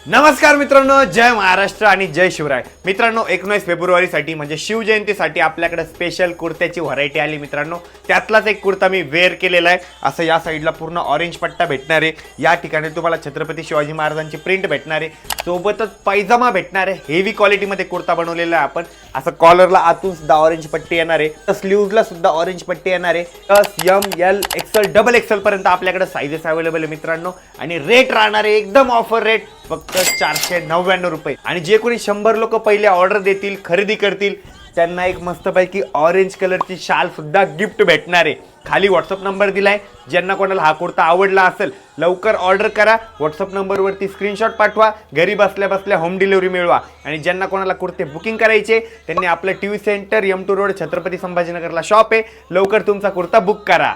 नमस्कार मित्रांनो, जय महाराष्ट्र आणि जय शिवराय. मित्रांनो 19 फेब्रुवारीसाठी म्हणजे शिवजयंतीसाठी आपल्याकडे स्पेशल कुर्त्याची व्हरायटी आली मित्रांनो. त्यातलाच एक कुर्ता मी वेअर केलेला आहे. असं या साईडला पूर्ण ऑरेंज पट्टा भेटणार आहे. या ठिकाणी तुम्हाला छत्रपती शिवाजी महाराजांची प्रिंट भेटणार आहे. सोबतच पैजामा भेटणार आहे. हेवी क्वालिटीमध्ये कुर्ता बनवलेला आहे आपण. असं कॉलरला आतून सुद्धा ऑरेंज पट्टी येणार आहे. तर स्लीव्हजला सुद्धा ऑरेंज पट्टी येणार आहे. S M L XL double XL पर्यंत आपल्याकडे साईजेस अवेलेबल आहे मित्रांनो. आणि रेट राहणार आहे एकदम ऑफर रेट, फक्त 499 रुपये. आणि जे कोणी 100 लोक पहिले ऑर्डर देतील, खरेदी करतील, त्यांना एक मस्तपैकी ऑरेंज कलरची शाल सुद्धा गिफ्ट भेटणार आहे. खाली व्हॉट्सअप नंबर दिलाय. ज्यांना कोणाला हा कुर्ता आवडला असेल लवकर ऑर्डर करा. व्हॉट्सअप नंबरवरती स्क्रीनशॉट पाठवा. घरी बसल्या बसल्या होम डिलिव्हरी मिळवा. आणि ज्यांना कोणाला कुर्ते बुकिंग करायचे त्यांनी आपलं TV centre M2 road Chhatrapati संभाजीनगरला शॉप आहे. लवकर तुमचा कुर्ता बुक करा.